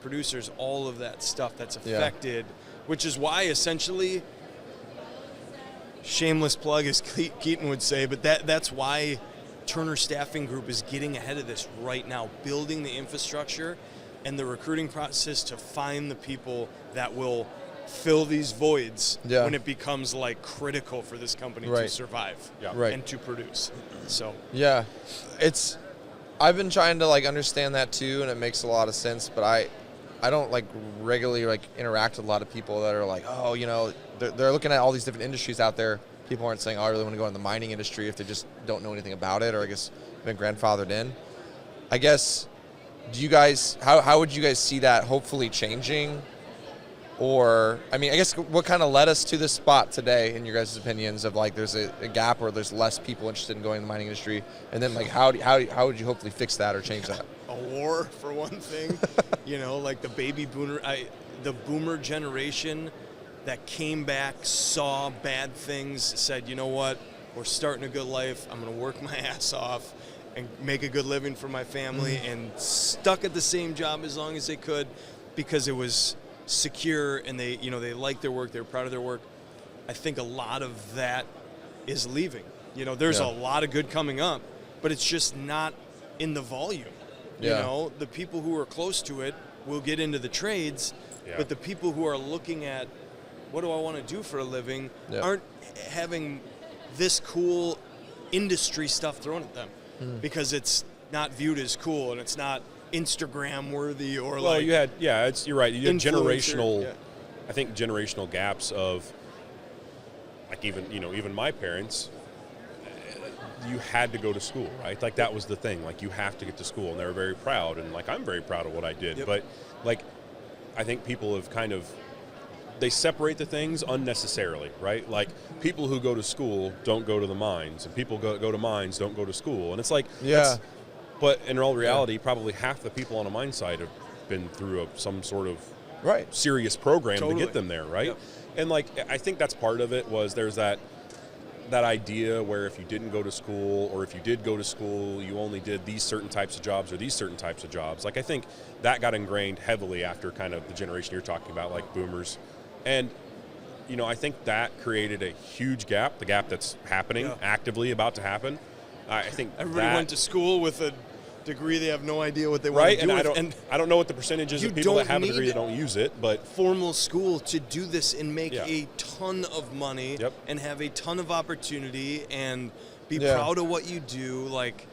producers, all of that stuff that's affected, which is why essentially, shameless plug as Keaton would say, but that's why Turner Staffing Group is getting ahead of this right now, building the infrastructure and the recruiting process to find the people that will fill these voids when it becomes like critical for this company to survive and to produce. So I've been trying to like understand that too, and it makes a lot of sense, but I don't like regularly like interact with a lot of people that are like, oh, you know, they're looking at all these different industries out there, people aren't saying, oh, I really want to go in the mining industry if they just don't know anything about it, or I guess been grandfathered in. I guess, do you guys, how would you guys see that hopefully changing? Or, I mean, I guess what kind of led us to this spot today, in your guys' opinions, of like there's a gap where there's less people interested in going in the mining industry, and then like how would you hopefully fix that or change that? A war, for one thing. Like the boomer generation that came back, saw bad things, said, you know what, we're starting a good life, I'm going to work my ass off and make a good living for my family, and stuck at the same job as long as they could because it was secure, and they liked their work, they were proud of their work. I think a lot of that is leaving. There's a lot of good coming up, but it's just not in the volume. The people who are close to it will get into the trades, but the people who are looking at what do I want to do for a living aren't having this cool industry stuff thrown at them because it's not viewed as cool and it's not Instagram worthy, or you're right. You had generational, I think generational gaps of, like, even my parents, you had to go to school, right? Like, that was the thing. Like, you have to get to school, and they were very proud, and like, I'm very proud of what I did. But like, I think people have kind of, they separate the things unnecessarily, right? Like, people who go to school don't go to the mines, and people go to mines don't go to school, and it's like, but in all reality, probably half the people on a mine site have been through some sort of serious program to get them there, right? And like, I think that's part of it. Was there's that idea where if you didn't go to school, or if you did go to school, you only did these certain types of jobs or these certain types of jobs. Like, I think that got ingrained heavily after kind of the generation you're talking about, like boomers. And, I think that created a huge gap, the gap that's happening, actively about to happen. I think everybody went to school with a degree they have no idea what they want to do. And I don't know what the percentage is of people that have a degree that don't use it, but formal school to do this and make a ton of money and have a ton of opportunity and be proud of what you do. Like,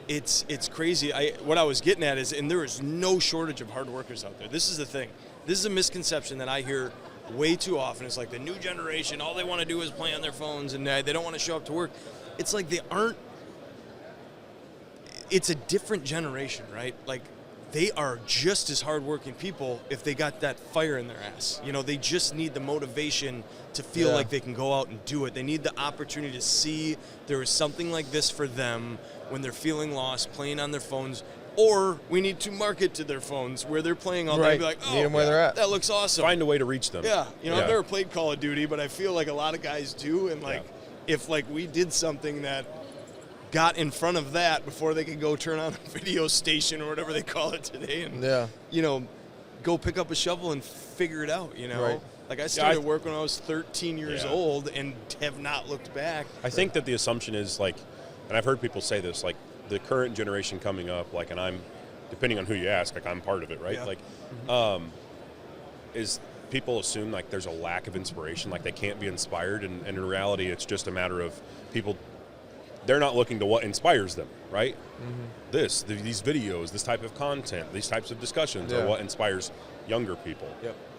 it's crazy. What I was getting at is, and there is no shortage of hard workers out there. This is the thing. This is a misconception that I hear way too often. It's like the new generation, all they want to do is play on their phones, and they don't want to show up to work. It's like they aren't. It's a different generation, right? Like, they are just as hardworking people if they got that fire in their ass. They just need the motivation to feel like they can go out and do it. They need the opportunity to see there is something like this for them when they're feeling lost, playing on their phones, or we need to market to their phones where they're playing all day. Be like, meet them where they're at. That looks awesome. Find a way to reach them. I've never played Call of Duty, but I feel like a lot of guys do. And if we did something that got in front of that before they could go turn on a video station or whatever they call it today, and go pick up a shovel and figure it out. Like, I started work when I was 13 years old and have not looked back. I think that the assumption is, like, and I've heard people say this, like, the current generation coming up, like, and I'm, depending on who you ask, like, I'm part of it, right? Like, is people assume like there's a lack of inspiration, like they can't be inspired, and in reality, it's just a matter of people. They're not looking to what inspires them, right? These videos, this type of content, these types of discussions are what inspires younger people.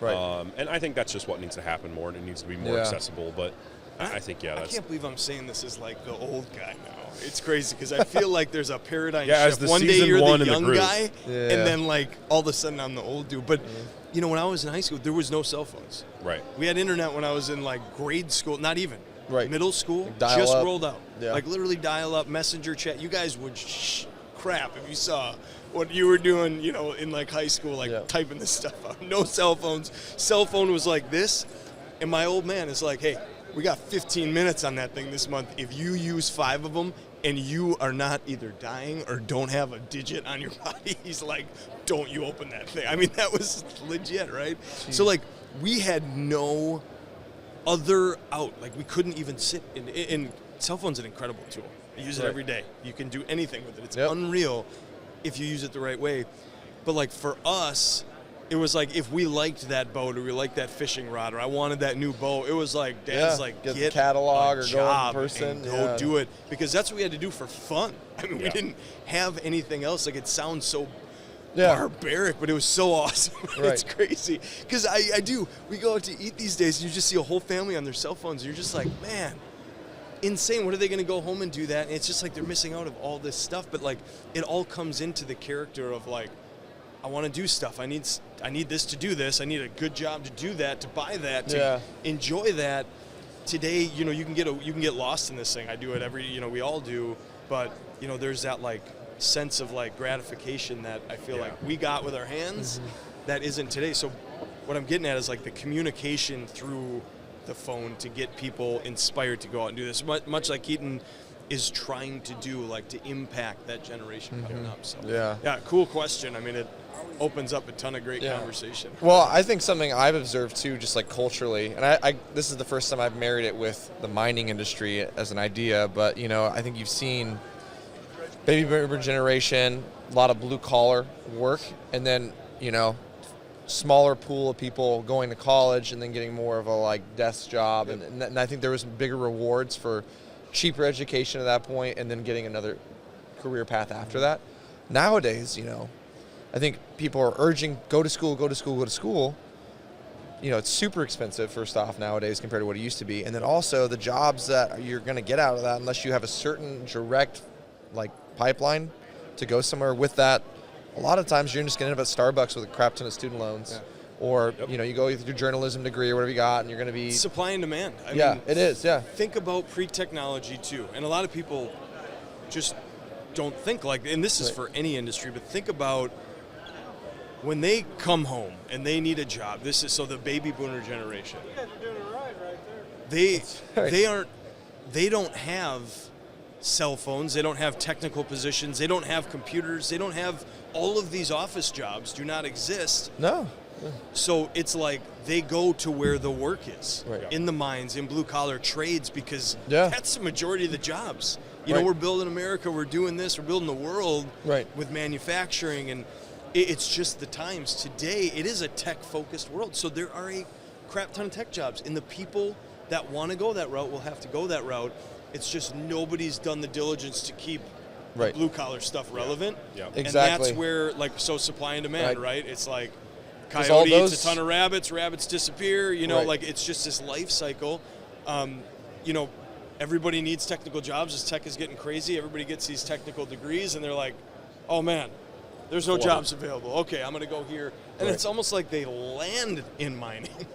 And I think that's just what needs to happen more, and it needs to be more accessible. But I think, I can't believe I'm saying this as like the old guy now. It's crazy because I feel like there's a paradigm shift. One day you're the young guy, and then like all of a sudden I'm the old dude. But when I was in high school, there was no cell phones. Right. We had internet when I was in like grade school, not even. Middle school, like just up. rolled out. Like literally dial up, messenger chat. You guys would crap if you saw what you were doing, in like high school, like typing this stuff out. No cell phones. Cell phone was like this. And my old man is like, hey, we got 15 minutes on that thing this month. If you use 5 of them and you are not either dying or don't have a digit on your body, he's like, don't you open that thing. I mean, that was legit, right? Jeez. So like we had no other out. Like we couldn't even sit in cell phone's an incredible tool. I use it every day. You can do anything with it. It's unreal if you use it the right way. But like for us, it was like if we liked that boat or we liked that fishing rod or I wanted that new boat, it was like Dad's like get the catalog or go in person and go do it, because that's what we had to do for fun. I mean, we didn't have anything else. Like it sounds so barbaric, but it was so awesome. It's crazy because I do. We go out to eat these days, and you just see a whole family on their cell phones, and you're just like, man, insane. What are they going to go home and do that? And it's just like they're missing out of all this stuff. But like it all comes into the character of like, I want to do stuff. I need this to do this. I need a good job to do that, to buy that, to enjoy that. Today, you know, you can get lost in this thing. I do it we all do. But you know, there's that like sense of like gratification that I feel like we got with our hands that isn't today. So what I'm getting at is like the communication through the phone to get people inspired to go out and do this, much like Keaton is trying to do, like to impact that generation coming up. So cool question. I mean, it opens up a ton of great conversation. Well, I think something I've observed too, just like culturally, and I this is the first time I've married it with the mining industry as an idea, but you know, I think you've seen baby boomer generation, a lot of blue collar work, and then, you know, smaller pool of people going to college and then getting more of a like desk job. And I think there was bigger rewards for cheaper education at that point and then getting another career path after that. Nowadays, you know, I think people are urging, go to school, go to school, go to school. You know, it's super expensive, first off, nowadays compared to what it used to be. And then also the jobs that you're going to get out of that, unless you have a certain direct like pipeline to go somewhere with that, a lot of times you're just going to end up at Starbucks with a crap ton of student loans. Or, you know, you go with your journalism degree or whatever you got, and you're going to be... Supply and demand. I mean, it is, Think about pre-technology, too. And a lot of people just don't think like... And this is for any industry, but think about when they come home and they need a job. This is, so the baby boomer generation. You guys are doing it right there. They don't have cell phones. They don't have technical positions. They don't have computers. They don't have... All of these office jobs do not exist. No. So it's like they go to where the work is, in the mines, in blue-collar trades, because that's the majority of the jobs. You know, we're building America, we're doing this, we're building the world with manufacturing, and it's just the times. Today, it is a tech-focused world, so there are a crap ton of tech jobs, and the people that want to go that route will have to go that route. It's just nobody's done the diligence to keep blue-collar stuff relevant. Exactly. And that's where, like, so supply and demand, right? It's like... Coyote eats a ton of rabbits disappear, you know, like it's just this life cycle. You know, everybody needs technical jobs as tech is getting crazy. Everybody gets these technical degrees and they're like, oh man, there's no jobs available. Okay, I'm going to go here. And it's almost like they land in mining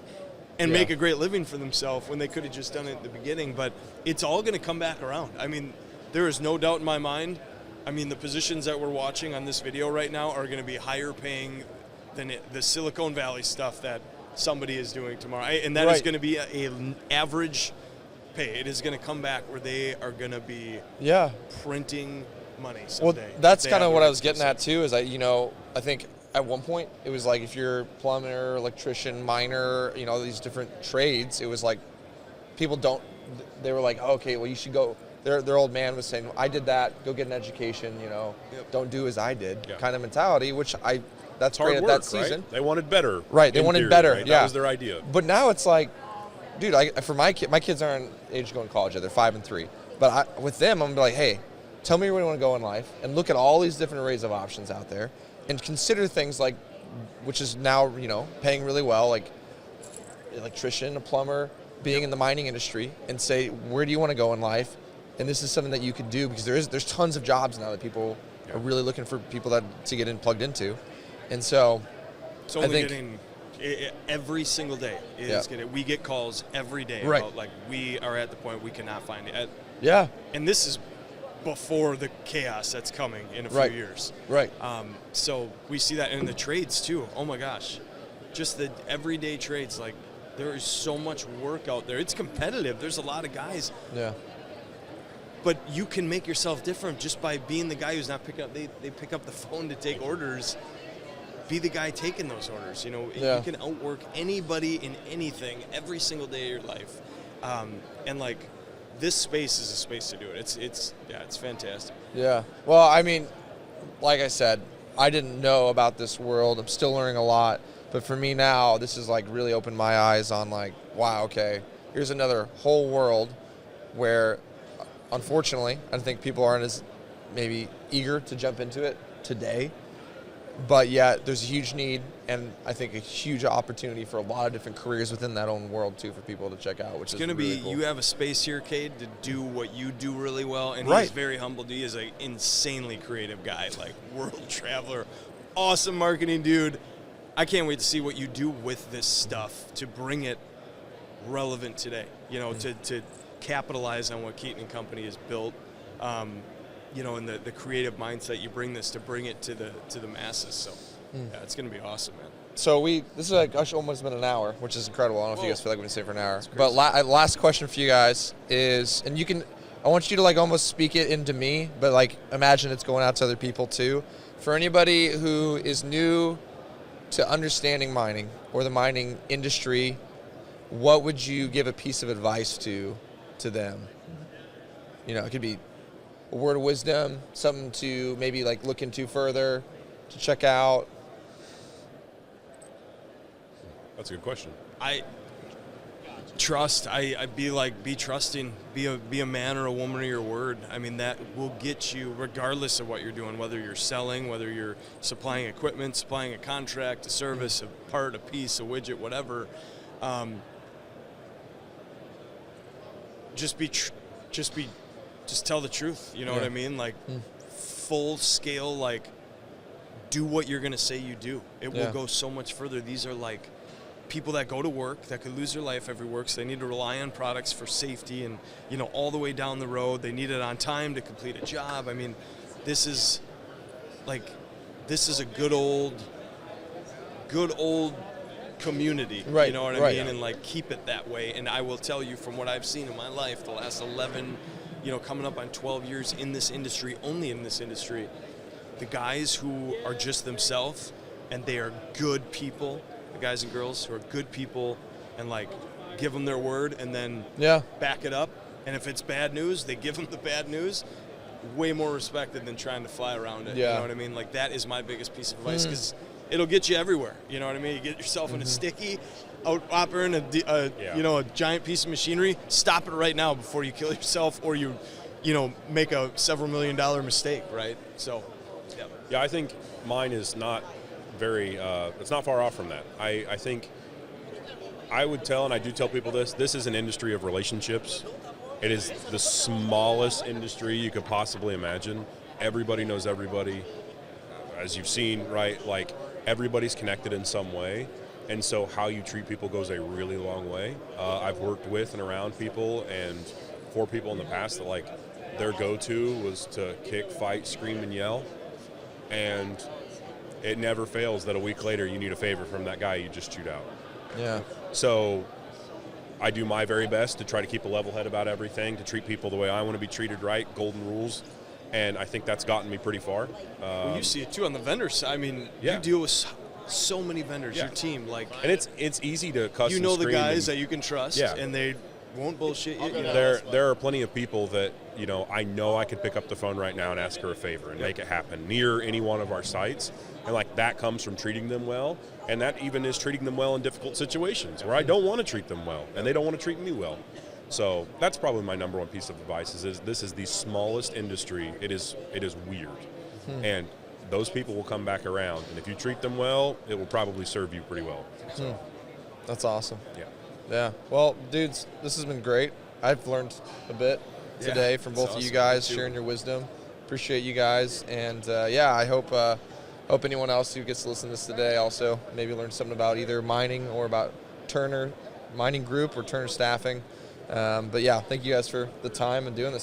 and make a great living for themselves when they could have just done it at the beginning. But it's all going to come back around. I mean, there is no doubt in my mind. I mean, the positions that we're watching on this video right now are going to be higher paying than the Silicon Valley stuff that somebody is doing tomorrow. And that is going to be an average pay. It is going to come back where they are going to be printing money someday. Well, that's kind of what I was getting at too, is I think at one point it was like if you're plumber, electrician, miner, you know, these different trades, it was like they were like, okay, well you should go. Their old man was saying, I did that, go get an education, you know, don't do as I did kind of mentality, which that's great at that season. Right? They wanted better. Right, they wanted better. Right? That was their idea. But now it's like, dude, for my kids aren't age to go in college yet. They're 5 and 3. But with them, I'm gonna be like, hey, tell me where you want to go in life, and look at all these different arrays of options out there, and consider things like, which is now, you know, paying really well, like electrician, a plumber, being in the mining industry, and say, where do you want to go in life? And this is something that you could do, because there's tons of jobs now that people are really looking for people to get plugged into. And so it's only getting every single day is getting. We get calls every day about like we are at the point we cannot find it. And this is before the chaos that's coming in a few years. So we see that in the trades too. Oh my gosh, just the everyday trades. Like there is so much work out there. It's competitive. There's a lot of guys. But you can make yourself different just by being the guy who's not picking up. They pick up the phone to take orders. Be the guy taking those orders. You know, you can outwork anybody in anything every single day of your life. And like this space is a space to do it. It's fantastic. Yeah. Well, I mean, like I said, I didn't know about this world. I'm still learning a lot. But for me now, this has like really opened my eyes on like, wow, okay, here's another whole world where, unfortunately, I think people aren't as maybe eager to jump into it today. but yet there's a huge need, and I think a huge opportunity for a lot of different careers within that own world too for people to check out, which is going to really be cool. You have a space here, Cade, to do what you do really well, and Right. he's very humbled. He is an insanely creative guy, like world traveler, awesome marketing dude. I can't wait to see what you do with this stuff to bring it relevant today, to capitalize on what Keaton and Company has built, and the creative mindset you bring this to bring it to the masses. So yeah, it's going to be awesome, man. So this is like almost been an hour, which is incredible. I don't know if you guys feel like we've been staying for an hour. That's But crazy. last question for you guys is, and I want you to like almost speak it into me, but like imagine it's going out to other people too. For anybody who is new to understanding mining or the mining industry, what would you give a piece of advice to them? It could be a word of wisdom, something to maybe like look into further, to check out. That's a good question. Trust. I'd be trusting. Be a man or a woman of your word. I mean, that will get you, regardless of what you're doing, whether you're selling, whether you're supplying equipment, supplying a contract, a service, a part, a piece, a widget, whatever. Just tell the truth. You know what I mean? Like full scale. Like do what you're gonna say you do. It will go so much further. These are like people that go to work that could lose their life every work, so they need to rely on products for safety and all the way down the road. They need it on time to complete a job. I mean, this is a good old community. Right, You know what I right. mean? And like keep it that way. And I will tell you from what I've seen in my life, the last 11, coming up on 12 years in this industry, only in this industry, the guys who are just themselves and they are good people, the guys and girls who are good people and like give them their word and then back it up. And if it's bad news, they give them the bad news. Way more respected than trying to fly around it. You know what I mean? Like that is my biggest piece of advice because it'll get you everywhere. You know what I mean? You get yourself in a sticky, out operating a giant piece of machinery. Stop it right now before you kill yourself or you make a several $1 million mistake. Right? So, Yeah, I think mine is not very, it's not far off from that. I think I would tell, and I do tell people this is an industry of relationships. It is the smallest industry you could possibly imagine. Everybody knows everybody. As you've seen, right, like everybody's connected in some way. And so how you treat people goes a really long way. I've worked with and around people and for people in the past that like their go-to was to kick, fight, scream, and yell. And it never fails that a week later you need a favor from that guy you just chewed out. Yeah. So I do my very best to try to keep a level head about everything, to treat people the way I want to be treated right, golden rules. And I think that's gotten me pretty far. Well, you see it too on the vendor side. I mean, you deal with so many vendors, your team. And it's easy to cuss and the scream guys that you can trust, and they won't bullshit you. There are plenty of people that, I know I could pick up the phone right now and ask her a favor and make it happen near any one of our sites. And like that comes from treating them well. And that even is treating them well in difficult situations where I don't want to treat them well and they don't want to treat me well. So that's probably my number one piece of advice is this is the smallest industry. It is weird. And those people will come back around. And if you treat them well, it will probably serve you pretty well. So, That's awesome. yeah. Yeah. Well, dudes, this has been great. I've learned a bit today from both of you guys, sharing your wisdom. Appreciate you guys. And I hope anyone else who gets to listen to this today also maybe learn something about either mining or about Turner Mining Group or Turner Staffing. But thank you guys for the time and doing this today.